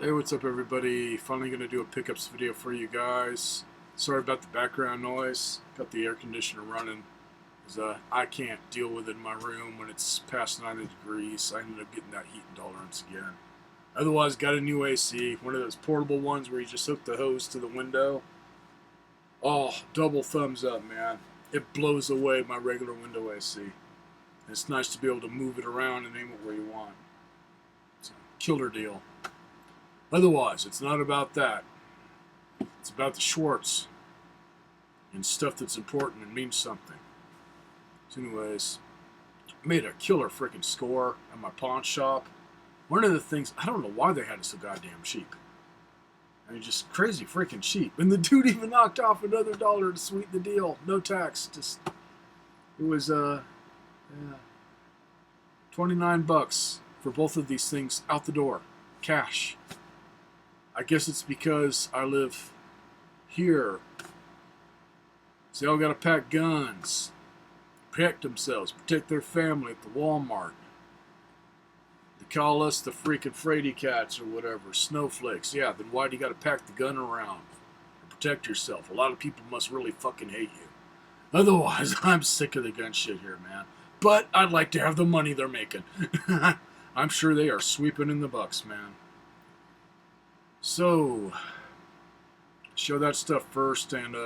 Hey, what's up everybody? Finally gonna do a pickups video for you guys. Sorry about the background noise. Got the air conditioner running. Cause I can't deal with it in my room when it's past 90 degrees. I ended up getting that heat intolerance again. Otherwise, got a new AC. One of those portable ones where you just hook the hose to the window. Oh, double thumbs up, man. It blows away my regular window AC. It's nice to be able to move it around and aim it where you want. It's a killer deal. Otherwise, it's not about that. It's about the Schwartz and stuff that's important and means something. So anyways, I made a killer freaking score at my pawn shop. One of the things, I don't know why they had it so goddamn cheap. I mean, just crazy freaking cheap. And the dude even knocked off another dollar to sweeten the deal. No tax. Just, it was, yeah, 29 bucks for both of these things out the door. Cash. I guess it's because I live here. So they all gotta pack guns, protect themselves, protect their family at the Walmart. They call us the freaking fraidy cats or whatever, snowflakes. Yeah, then why do you gotta pack the gun around and protect yourself? A lot of people must really fucking hate you. Otherwise, I'm sick of the gun shit here, man. But I'd like to have the money they're making. I'm sure they are sweeping in the bucks, man. So, show that stuff first, and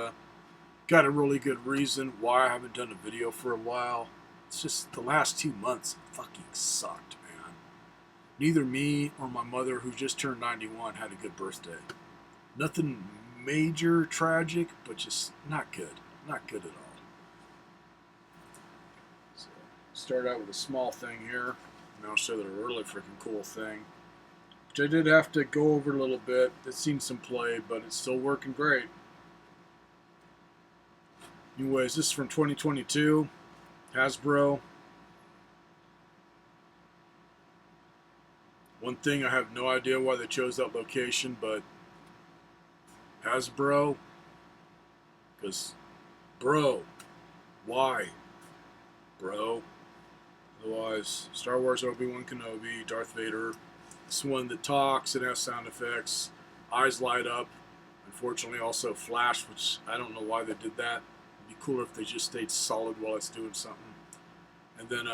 got a really good reason why I haven't done a video for a while. It's just the last 2 months fucking sucked, man. Neither me or my mother, who just turned 91, had a good birthday. Nothing major tragic, but just not good. Not good at all. So, start out with a small thing here, and I'll show that a really freaking cool thing. Which I did have to go over a little bit. It's seen some play, but it's still working great. Anyways, this is from 2022. Hasbro. One thing, I have no idea why they chose that location, but Hasbro. Because, bro, why? Bro. Otherwise, Star Wars Obi-Wan Kenobi, Darth Vader. This one that talks and has sound effects, eyes light up. Unfortunately, also flash, which I don't know why they did that. It'd be cooler if they just stayed solid while it's doing something. And then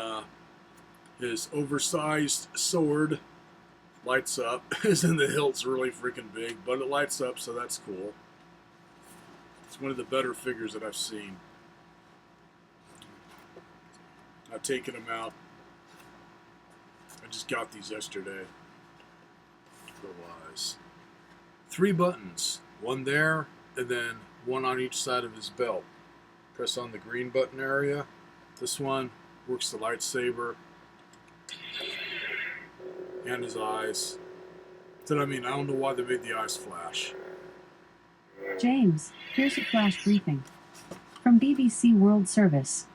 his oversized sword lights up. And the hilt's really freaking big, but it lights up, so that's cool. It's one of the better figures that I've seen. I've taken them out. I just got these yesterday. Otherwise, 3 buttons, one there, and then one on each side of his belt. Press on the green button area. This one works the lightsaber and his eyes. Then I don't know why they made the eyes flash. James, here's a flash briefing from BBC World Service.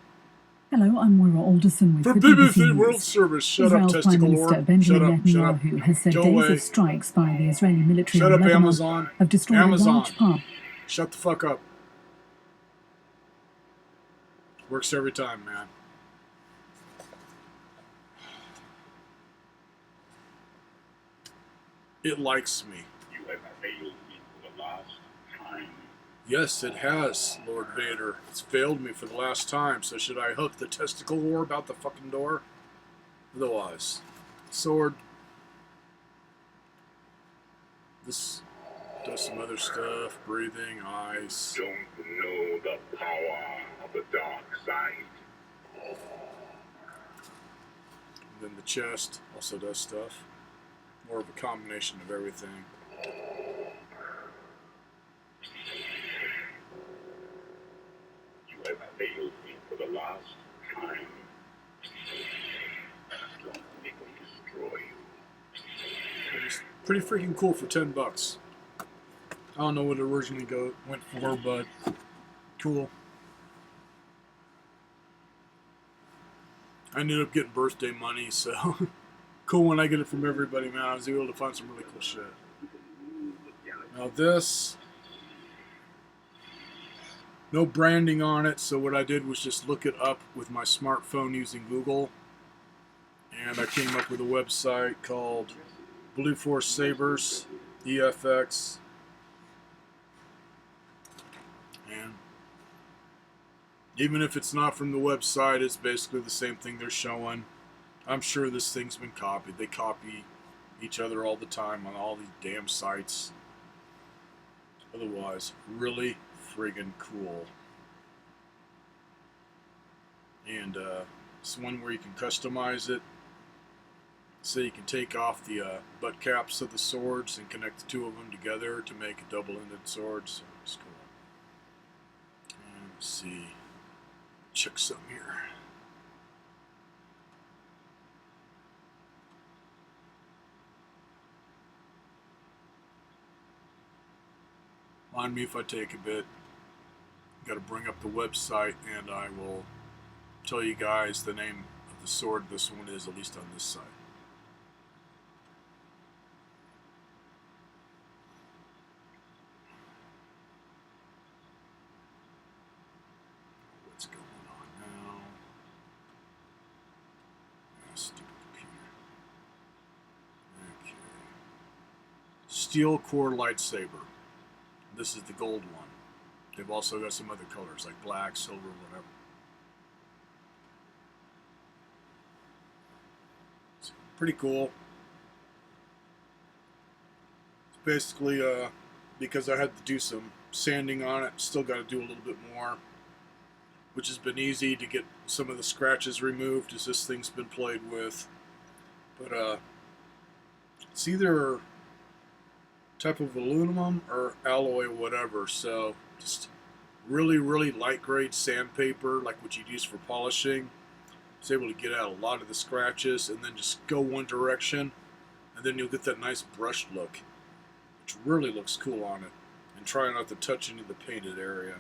Hello, I'm Moira Alderson with From the BBC News. World Service. Shut Israel's up, Prime testicle Minister lord. Benjamin Shut up. Netanyahu has said Go days away. of strikes by the Israeli military Shut in up, Lebanon Amazon. have destroyed Amazon. a large part. Shut the fuck up. Works every time, man. It likes me. You have failed me for the last time. Yes, it has, Lord Vader. It's failed me for the last time, so should I hook the testicle orb out the fucking door? Otherwise. Sword. This does some other stuff. Breathing, eyes. Don't know the power of the dark side. And then the chest also does stuff. More of a combination of everything. You have failed me for the last time. Don't make me destroy you. It's pretty freaking cool for 10 bucks. I don't know what it originally went for, but cool. I ended up getting birthday money, so cool when I get it from everybody, man. I was able to find some really cool shit. Now this, no branding on it, so what I did was just look it up with my smartphone using Google, and I came up with a website called Blue Force Sabers. EFX. And even if it's not from the website, it's basically the same thing they're showing. I'm sure this thing's been copied. They copy each other all the time on all these damn sites. Otherwise, really friggin' cool. And it's one where you can customize it. So you can take off the butt caps of the swords and connect the two of them together to make a double-ended sword. So it's cool. And let's see. Check something here. Mind me if I take a bit. Got to bring up the website, and I will tell you guys the name of the sword this one is, at least on this side. What's going on now? Ah, stupid computer. Okay. Steel core lightsaber. This is the gold one. They've also got some other colors like black, silver, whatever. It's pretty cool. It's basically because I had to do some sanding on it, still got to do a little bit more, which has been easy to get some of the scratches removed as this thing's been played with. But it's either type of aluminum or alloy, whatever. So just really, really light grade sandpaper, like what you'd use for polishing. It's able to get out a lot of the scratches and then just go one direction, and then you'll get that nice brushed look, which really looks cool on it. And try not to touch any of the painted area.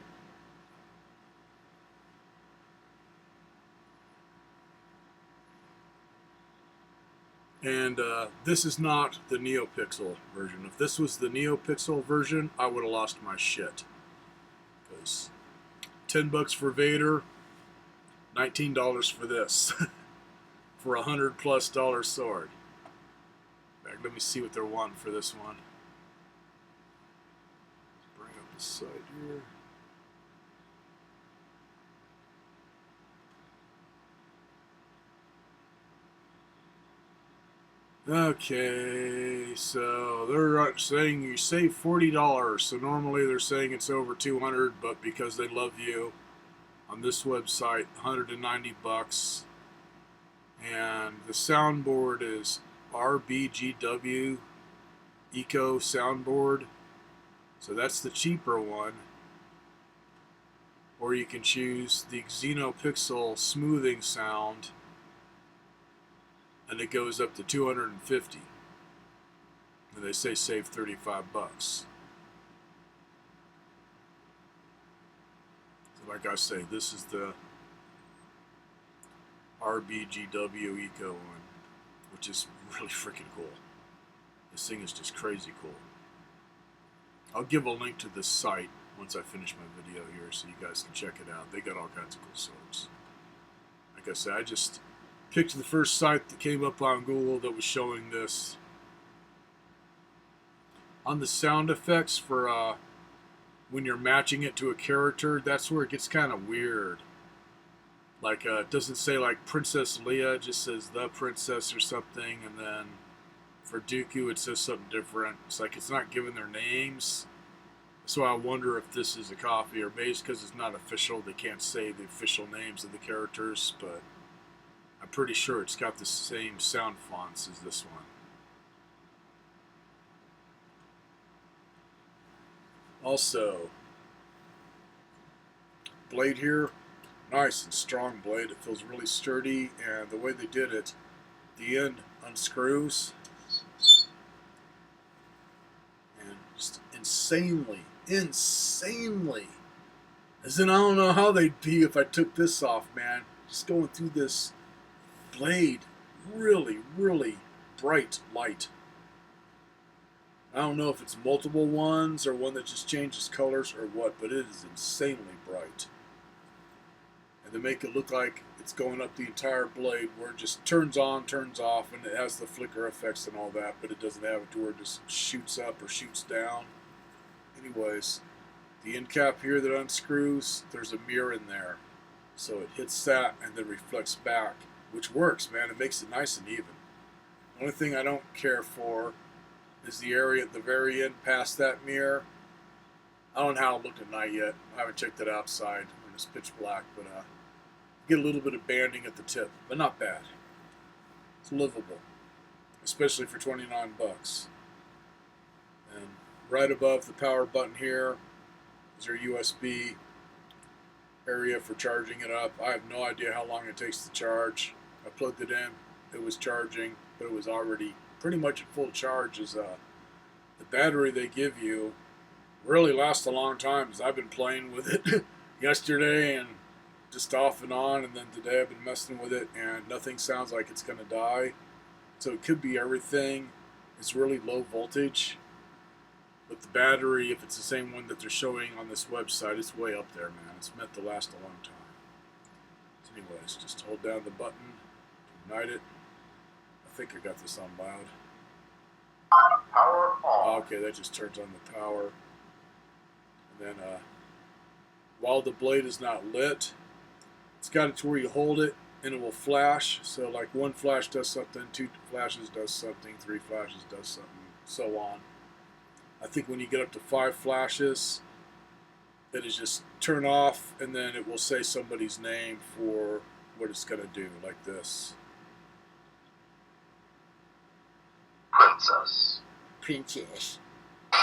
And this is not the NeoPixel version. If this was the NeoPixel version, I would have lost my shit. Because $10 for Vader, $19 for this. For a $100+ sword. In fact, let me see what they're wanting for this one. Let's bring up the site here. Okay, so they're saying you save $40. So normally they're saying it's over $200, but because they love you, on this website, $190. And the soundboard is RBGW Eco Soundboard. So that's the cheaper one. Or you can choose the Xenopixel Smoothing Sound, and it goes up to $250. And they say save $35. So like I say, this is the RBGW Eco one, which is really freaking cool. This thing is just crazy cool. I'll give a link to this site once I finish my video here so you guys can check it out. They got all kinds of cool swords. Like I said, I just picked the first site that came up on Google that was showing this. On the sound effects for when you're matching it to a character, that's where it gets kind of weird. Like it doesn't say like Princess Leia, it just says the princess or something, and then for Dooku it says something different. It's like it's not giving their names. So I wonder if this is a copy, or maybe it's because it's not official, they can't say the official names of the characters, but I'm pretty sure it's got the same sound fonts as this one. Also, blade here, nice and strong blade. It feels really sturdy, and the way they did it, the end unscrews, and just insanely, as in I don't know how they'd be if I took this off, man. Just going through this blade, really, really bright light. I don't know if it's multiple ones or one that just changes colors or what, but it is insanely bright. and they make it look like it's going up the entire blade, where it just turns on, turns off, and it has the flicker effects and all that, but it doesn't have it to where it just shoots up or shoots down. Anyways, the end cap here that unscrews, there's a mirror in there. So it hits that and then reflects back, which works, man. It makes it nice and even. The only thing I don't care for is the area at the very end past that mirror. I don't know how it looked at night yet. I haven't checked it outside when it's pitch black, but get a little bit of banding at the tip, but not bad. It's livable, especially for 29 bucks. And right above the power button here is your USB area for charging it up. I have no idea how long it takes to charge. I plugged it in, it was charging, but it was already pretty much at full charge. As the battery they give you really lasts a long time, as I've been playing with it yesterday and just off and on, and then today I've been messing with it and nothing sounds like it's going to die. So it could be everything. It's really low voltage, but the battery, if it's the same one that they're showing on this website, it's way up there, man. It's meant to last a long time. So anyways, just hold down the button to ignite it. I think I got this on loud. Power on. Okay, that just turns on the power. And then while the blade is not lit, it's got it to where you hold it and it will flash. So like one flash does something, two flashes does something, three flashes does something, so on. I think when you get up to 5 flashes, it is just turn off, and then it will say somebody's name for what it's going to do, like this. Princess. Princess. You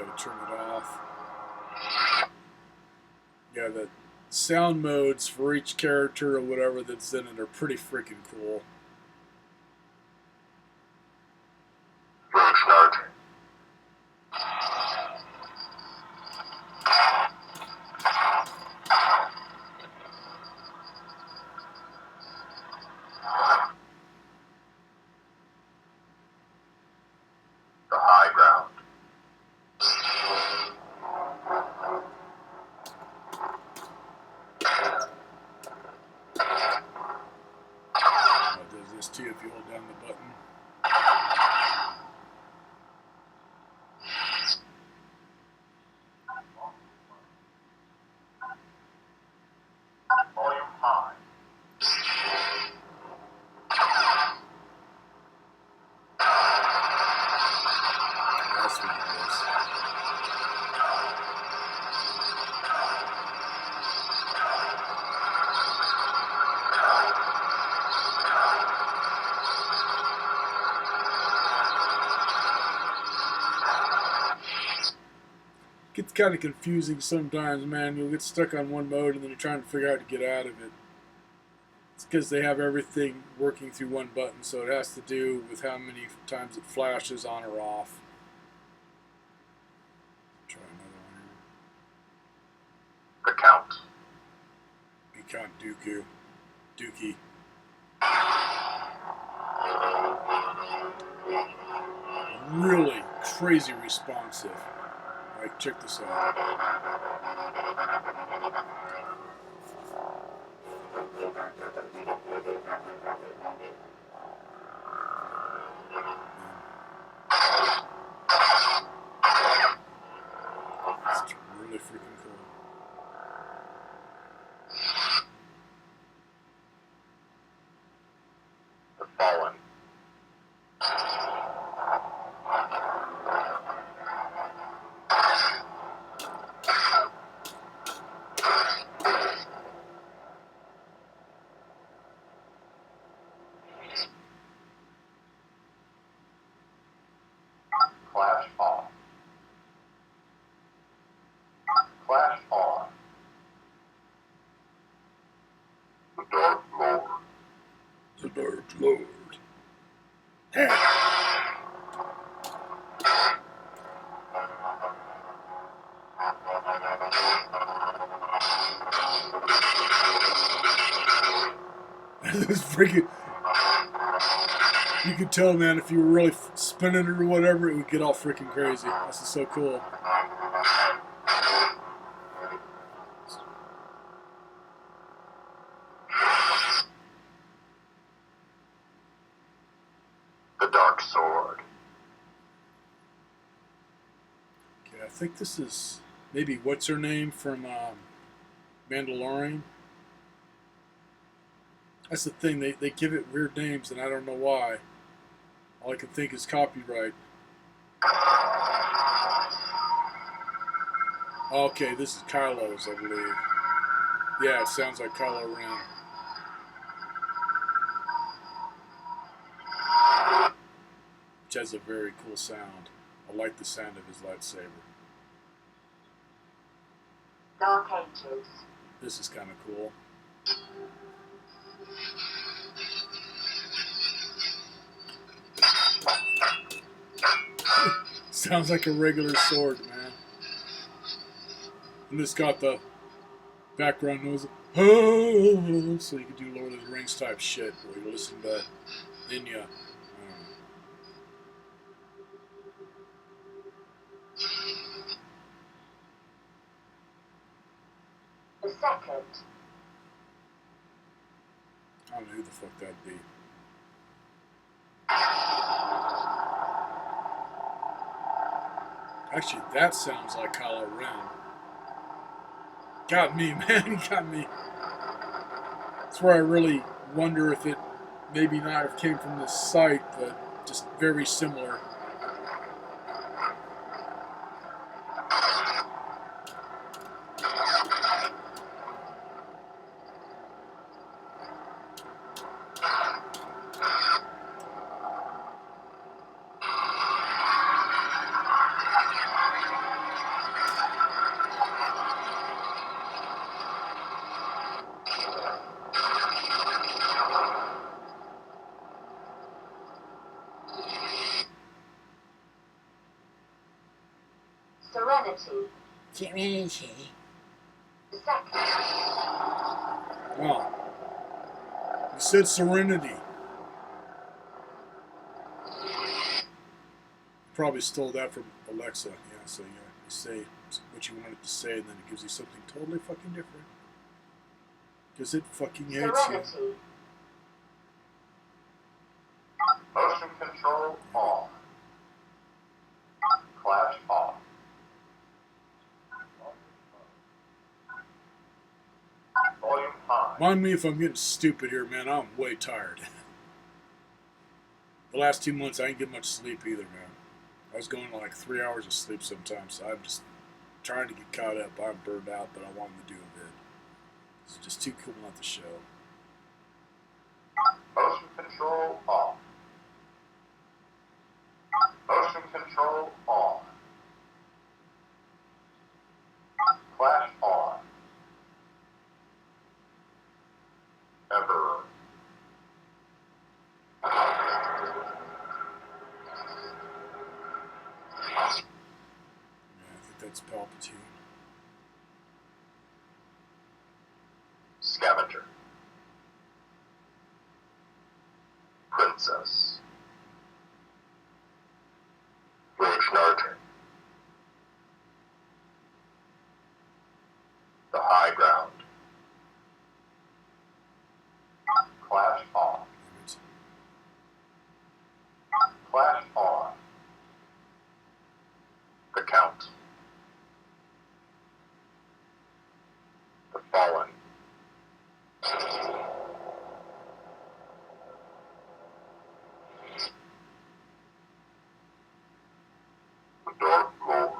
got to turn it off. Yeah, the sound modes for each character or whatever that's in it are pretty freaking cool. Recharging. The high ground. It does this too if you hold down the button. Volume high. That's what it is. Gets kind of confusing sometimes, man. You'll get stuck on one mode and then you're trying to figure out how to get out of it. It's because they have everything working through one button, so it has to do with how many times it flashes on or off. Try another one here. The count. Be Count Dooku. Dookie. Really crazy responsive. Like, check this out. It's really freaking cool. The fallen. Flash on. Flash on. The Dark Lord. The Dark Lord. This is freaking. You could tell, man, if you were really spinning it or whatever, it would get all freaking crazy. This is so cool. The Dark Sword. Okay, I think this is maybe what's her name from Mandalorian. That's the thing, they give it weird names and I don't know why. All I can think is copyright. Okay, this is Kylo's, I believe. Yeah, it sounds like Kylo Ren. Which has a very cool sound. I like the sound of his lightsaber. Dark Ages. This is kind of cool. Sounds like a regular sword, man. And it's got the background noise. Oh, so you can do Lord of the Rings type shit where you listen to Enya. The Second. I don't know who the fuck that'd be. Actually, that sounds like Kylo Ren. Got me, man. Got me. That's where I really wonder if it maybe not have came from this site, but just very similar. Serenity. Serenity. The Second. Wow. You said Serenity. Probably stole that from Alexa. Yeah, so you say what you wanted to say, and then it gives you something totally fucking different. Because it fucking hates you. Serenity. Motion control on. Flash off. Volume high. Mind me if I'm getting stupid here, man. I'm way tired. The last 2 months, I didn't get much sleep either, man. I was going to like 3 hours of sleep sometimes, so I'm just trying to get caught up. I'm burned out, but I wanted to do a bit. It's just too cool not to show. Motion control off. Motion control on. Flash on. Emperor. Yeah, I think that's Palpatine. Scavenger. Princess. Rage The High Ground. Flash on. Damn it. Flash on. The Count. The Fallen. The Dark Lord.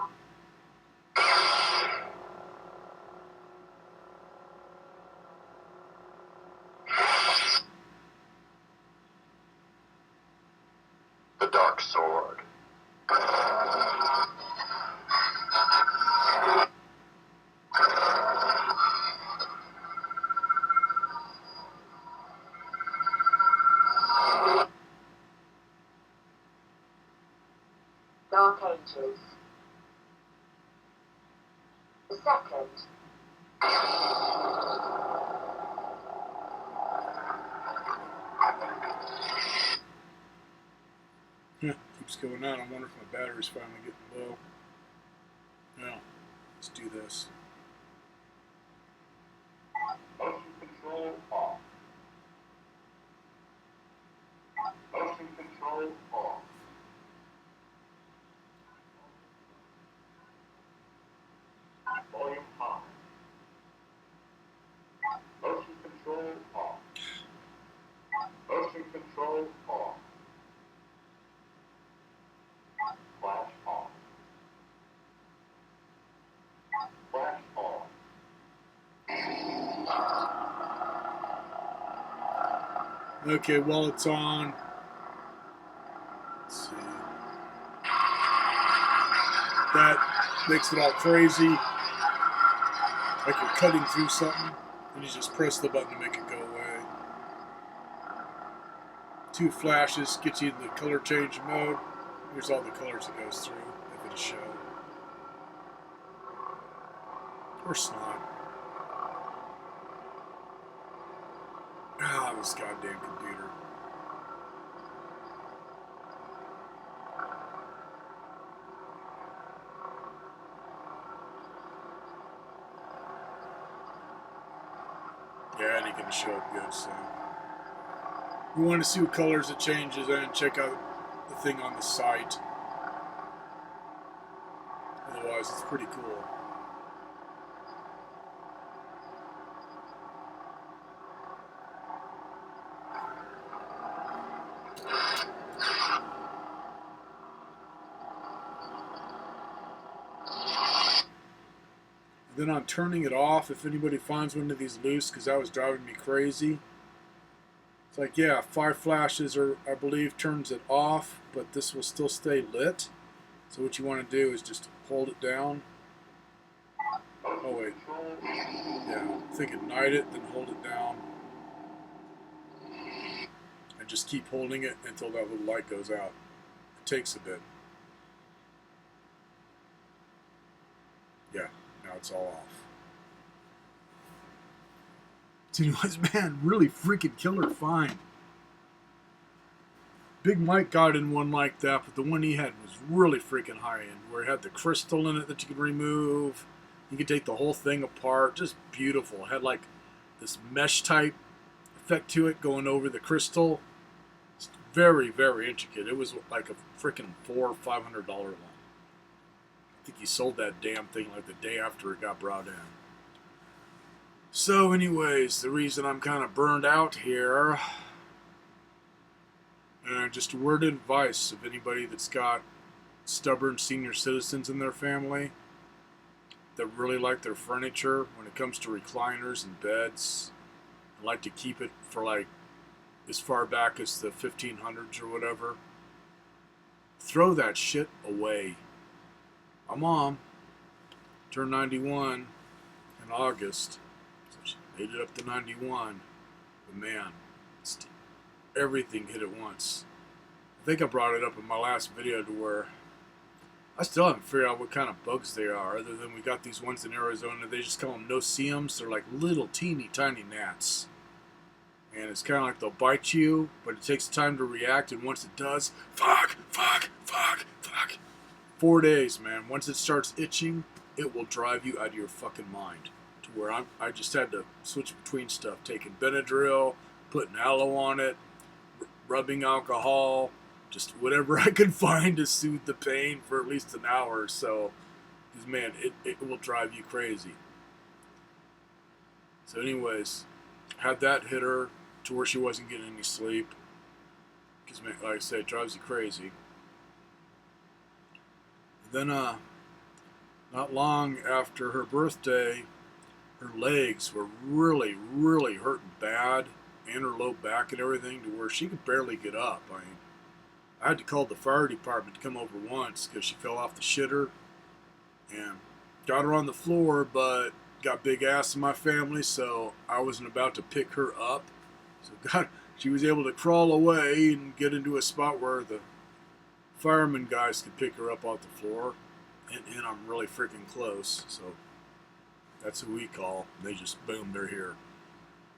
The Dark Sword. Dark Ages. The Second. keeps going out. I wonder if my battery's finally getting low. Now, let's do this. Motion control off. Motion control off. Volume high. Motion control off. Motion control off. Flash off. Flash off. Okay, while it's on, let's see. That makes it all crazy. Like you're cutting through something, and you just press the button to make it go away. 2 flashes get you in the color change mode. Here's all the colors it goes through, if it'll show. Of course not. Ah, this goddamn computer. Yeah, it ain't gonna show up good, so. You want to see what colors it changes and check out the thing on the site. Otherwise, it's pretty cool. Then I'm turning it off if anybody finds one of these loose, because that was driving me crazy. It's like, yeah, 5 flashes, or I believe, turns it off, but this will still stay lit. So what you want to do is just hold it down. Oh wait, yeah, I think ignite it, then hold it down. And just keep holding it until that little light goes out. It takes a bit. Yeah. Now it's all off. So anyways, man, really freaking killer find. Big Mike got in one like that, but the one he had was really freaking high end, where it had the crystal in it that you could remove. You could take the whole thing apart. Just beautiful. It had like this mesh type effect to it going over the crystal. It's very, very intricate. It was like a freaking $400 or $500 one. I think he sold that damn thing like the day after it got brought in. So anyways, the reason I'm kind of burned out here, and just a word of advice of anybody that's got stubborn senior citizens in their family that really like their furniture when it comes to recliners and beds, and like to keep it for like as far back as the 1500s or whatever, throw that shit away. My mom turned 91 in August, so she made it up to 91. But man, everything hit at once. I think I brought it up in my last video to where I still haven't figured out what kind of bugs they are, other than we got these ones in Arizona. They just call them no-see-ums. They're like little teeny tiny gnats. And it's kind of like they'll bite you, but it takes time to react, and once it does, fuck. 4 days, man. Once it starts itching, it will drive you out of your fucking mind. To where I just had to switch between stuff. Taking Benadryl, putting aloe on it, rubbing alcohol, just whatever I could find to soothe the pain for at least an hour or so. Because, man, it will drive you crazy. So anyways, had that hit her to where she wasn't getting any sleep. Because, man, like I said, it drives you crazy. Then, not long after her birthday, her legs were really, really hurting bad, and her low back and everything, to where she could barely get up. I mean, I had to call the fire department to come over once because she fell off the shitter, and got her on the floor, but got big ass in my family, so I wasn't about to pick her up. So she was able to crawl away and get into a spot where the fireman guys could pick her up off the floor, and I'm really freaking close, so that's who we call. They just, boom, they're here.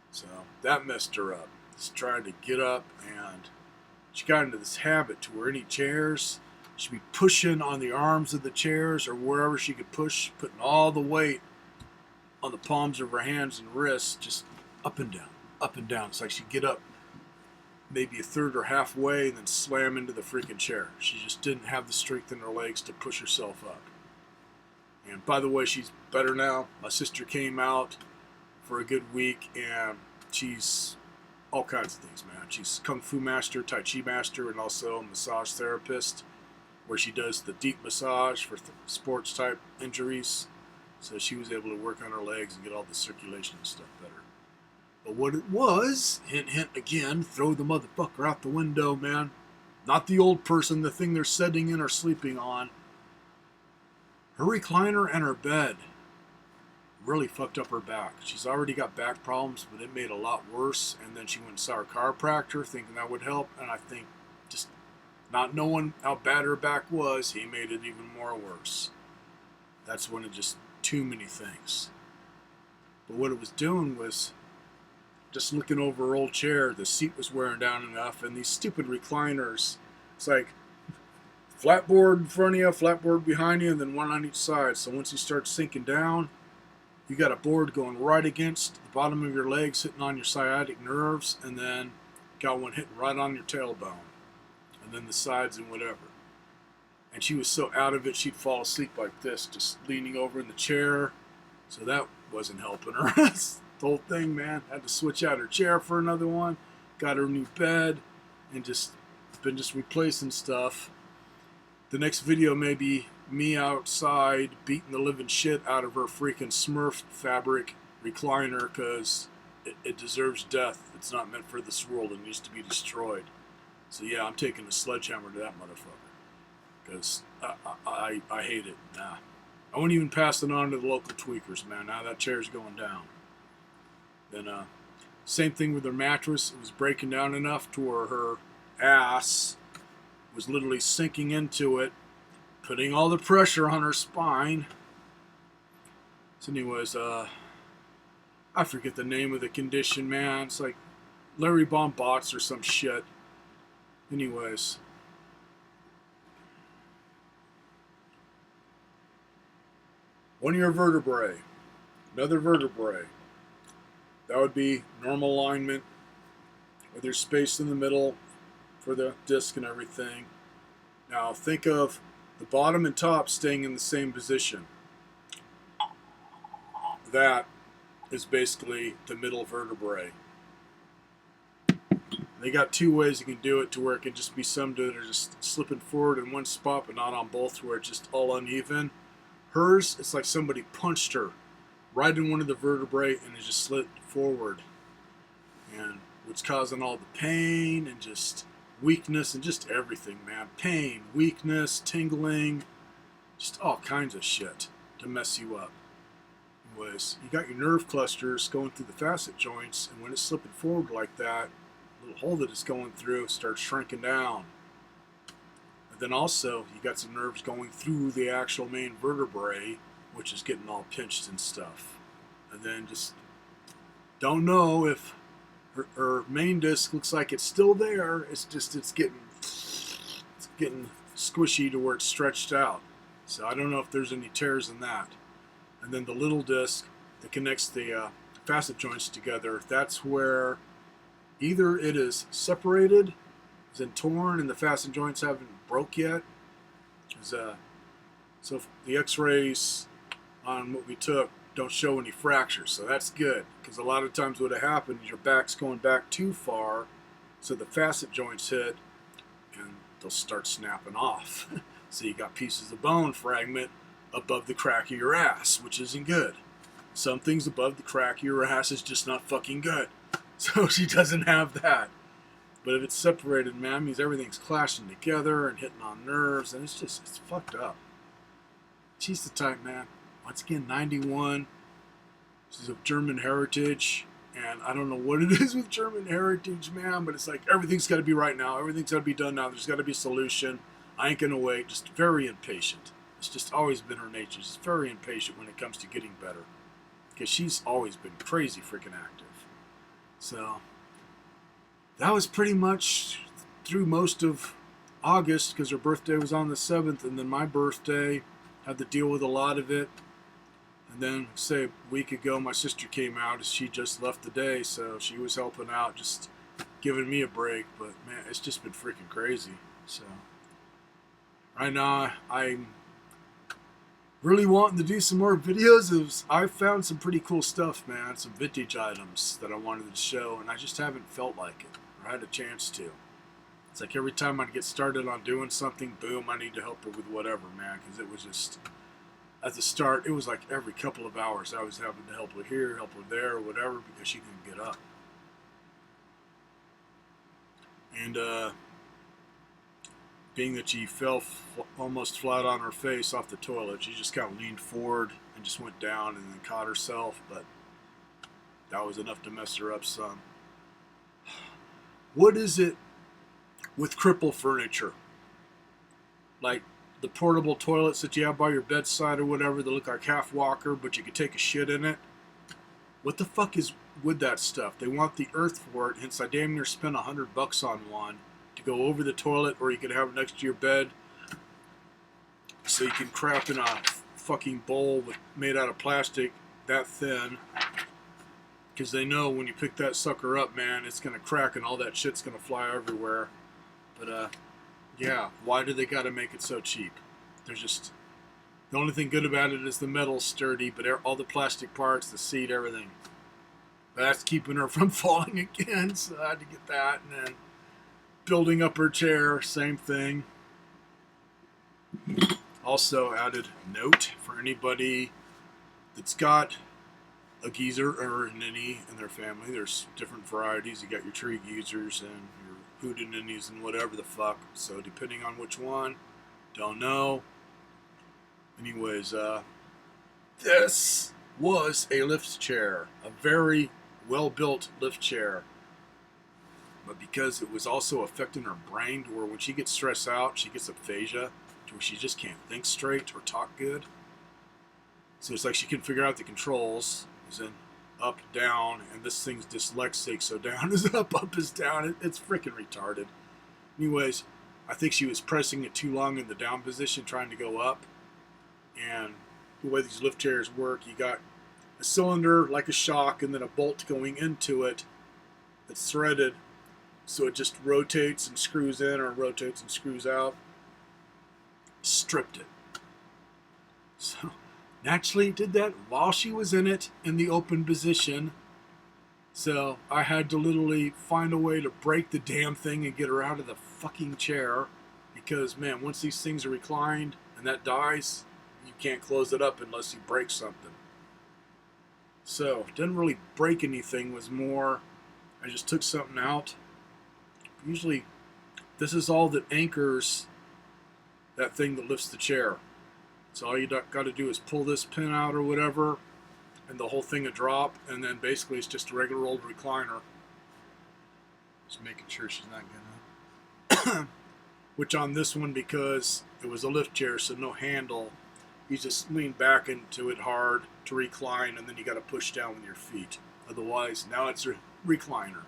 So that messed her up. Just trying to get up and she got into this habit to where any chairs, she'd be pushing on the arms of the chairs or wherever she could push, putting all the weight on the palms of her hands and wrists, just up and down, up and down. It's like she'd get up maybe a third or halfway and then slam into the freaking chair. She just didn't have the strength in her legs to push herself up. And by the way, she's better now. My sister came out for a good week, and she's all kinds of things, man. She's Kung Fu master, Tai Chi master, and also a massage therapist, where she does the deep massage for sports type injuries. So she was able to work on her legs and get all the circulation and stuff better. But what it was, hint, hint again, throw the motherfucker out the window, man. Not the old person, the thing they're sitting in or sleeping on. Her recliner and her bed really fucked up her back. She's already got back problems, but it made it a lot worse. And then she went and saw her chiropractor, thinking that would help. And I think just not knowing how bad her back was, he made it even more worse. That's when it just too many things. But what it was doing was just looking over her old chair. The seat was wearing down enough, and these stupid recliners, it's like flat board in front of you, flat board behind you, and then one on each side. So once you start sinking down, you got a board going right against the bottom of your legs, hitting on your sciatic nerves, and then got one hitting right on your tailbone, and then the sides and whatever. And she was so out of it, she'd fall asleep like this, just leaning over in the chair. So that wasn't helping her. The whole thing, man. Had to switch out her chair for another one. Got her new bed, and just been just replacing stuff. The next video may be me outside beating the living shit out of her freaking Smurf fabric recliner, because it deserves death. It's not meant for this world. It needs to be destroyed. So yeah, I'm taking a sledgehammer to that motherfucker, because I hate it. Nah. I wouldn't even pass it on to the local tweakers, man. Now that chair's going down. Then same thing with her mattress. It was breaking down enough to where her ass was literally sinking into it, putting all the pressure on her spine. So anyways, I forget the name of the condition, man. It's like Larry Bombots or some shit. Anyways. One of your vertebrae. Another vertebrae. That would be normal alignment, where there's space in the middle for the disc and everything. Now think of the bottom and top staying in the same position. That is basically the middle vertebrae. They got two ways you can do it to where it can just be some that are just slipping forward in one spot but not on both, where it's just all uneven. Hers, it's like somebody punched her right in one of the vertebrae and it just slid forward. And what's causing all the pain and just weakness and just everything, man. Pain, weakness, tingling, just all kinds of shit to mess you up. Anyways, you got your nerve clusters going through the facet joints, and when it's slipping forward like that, the little hole that it's going through starts shrinking down. And then also, you got some nerves going through the actual main vertebrae, which is getting all pinched and stuff. And then just don't know if her main disc looks like it's still there. It's just it's getting squishy to where it's stretched out. So I don't know if there's any tears in that. And then the little disc that connects the facet joints together, that's where either it is separated, is in torn, and the facet joints haven't broke yet. So the x-rays on what we took don't show any fractures, so that's good, because a lot of times what happened is your back's going back too far, so the facet joints hit and they'll start snapping off. So you got pieces of bone fragment above the crack of your ass, which isn't good. Some things above the crack of your ass is just not fucking good. So she doesn't have that. But if it's separated, man, means everything's clashing together and hitting on nerves, and it's fucked up. She's the type, man. Once again, 91. She's of German heritage, and I don't know what it is with German heritage, man, but it's like everything's got to be right now. Everything's got to be done now. There's got to be a solution. I ain't going to wait. Just very impatient. It's just always been her nature. She's very impatient when it comes to getting better, because she's always been crazy freaking active. So that was pretty much through most of August because her birthday was on the 7th, and then my birthday, had to deal with a lot of it. And then, say, a week ago, my sister came out as she just left the day, so she was helping out, just giving me a break. But, man, it's just been freaking crazy. So, right now, I'm really wanting to do some more videos. I've found some pretty cool stuff, man. Some vintage items that I wanted to show, and I just haven't felt like it or had a chance to. It's like every time I get started on doing something, boom, I need to help her with whatever, man, because it was just... At the start, it was like every couple of hours I was having to help her here, help her there, or whatever, because she couldn't get up. And being that she fell almost flat on her face off the toilet, she just kind of leaned forward and just went down and then caught herself, but that was enough to mess her up some. What is it with cripple furniture? Like, the portable toilets that you have by your bedside or whatever that look like half walker, but you can take a shit in it. What the fuck is with that stuff? They want the earth for it, hence I damn near spent $100 on one to go over the toilet, or you can have it next to your bed, so you can crap in a fucking bowl made out of plastic that thin, because they know when you pick that sucker up, man, it's gonna crack and all that shit's gonna fly everywhere. But yeah, why do they gotta make it so cheap? There's just... The only thing good about it is the metal's sturdy, but all the plastic parts, the seat, everything. But that's keeping her from falling again, so I had to get that. And then building up her chair, same thing. Also added note for anybody that's got a geezer or a ninny in their family. There's different varieties. You got your tree geezers and your hootenannies and whatever the fuck. So depending on which one, don't know. Anyways, this was a lift chair, a very well-built lift chair. But because it was also affecting her brain to where when she gets stressed out, she gets aphasia, to where she just can't think straight or talk good. So it's like she can figure out the controls, as in up, down, and this thing's dyslexic, so down is up is down. It's freaking retarded. Anyways, I think she was pressing it too long in the down position, trying to go up. And the way these lift chairs work, you got a cylinder like a shock and then a bolt going into it that's threaded, so it just rotates and screws in or rotates and screws out. Stripped it. So naturally it did that while she was in it in the open position. So I had to literally find a way to break the damn thing and get her out of the fucking chair, because man, once these things are reclined and that dies, you can't close it up unless you break something. So, didn't really break anything, was more, I just took something out. Usually, this is all that anchors that thing that lifts the chair. So all you got to do is pull this pin out or whatever, and the whole thing will drop, and then basically it's just a regular old recliner. Just making sure she's not gonna... Which on this one, because it was a lift chair, so no handle, you just lean back into it hard to recline, and then you got to push down with your feet. Otherwise, now it's a recliner.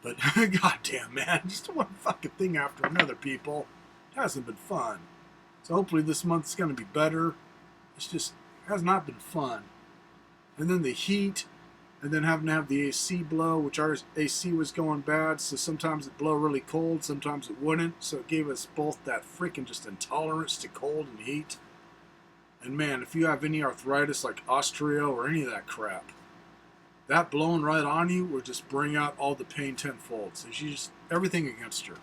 But goddamn, man, just one fucking thing after another, people. It hasn't been fun. So hopefully this month's going to be better. It's just, it has not been fun. And then the heat, and then having to have the AC blow, which our AC was going bad, so sometimes it blow really cold, sometimes it wouldn't. So it gave us both that freaking just intolerance to cold and heat. And man, if you have any arthritis like osteo or any of that crap, that blowing right on you will just bring out all the pain tenfold. So she's just everything against her.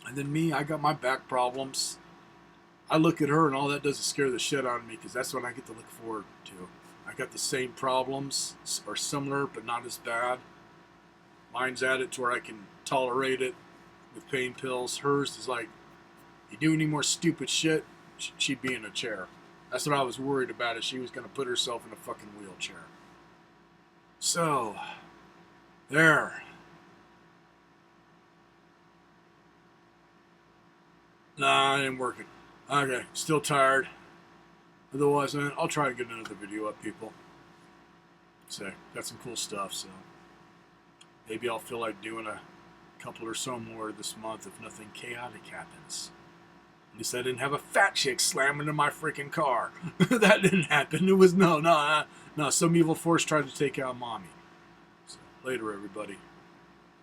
And then me, I got my back problems. I look at her and all that does is scare the shit out of me, because that's what I get to look forward to. I got the same problems, or similar, but not as bad. Mine's at it to where I can tolerate it with pain pills. Hers is like, you do any more stupid shit, she'd be in a chair. That's what I was worried about, is she was going to put herself in a fucking wheelchair. So, there. Nah, it ain't working. Okay, still tired. Otherwise, man, I'll try to get another video up, people. So, got some cool stuff, so maybe I'll feel like doing a couple or so more this month if nothing chaotic happens. At least I didn't have a fat chick slam into my freaking car. That didn't happen. It was no. Some evil force tried to take out mommy. So, later, everybody.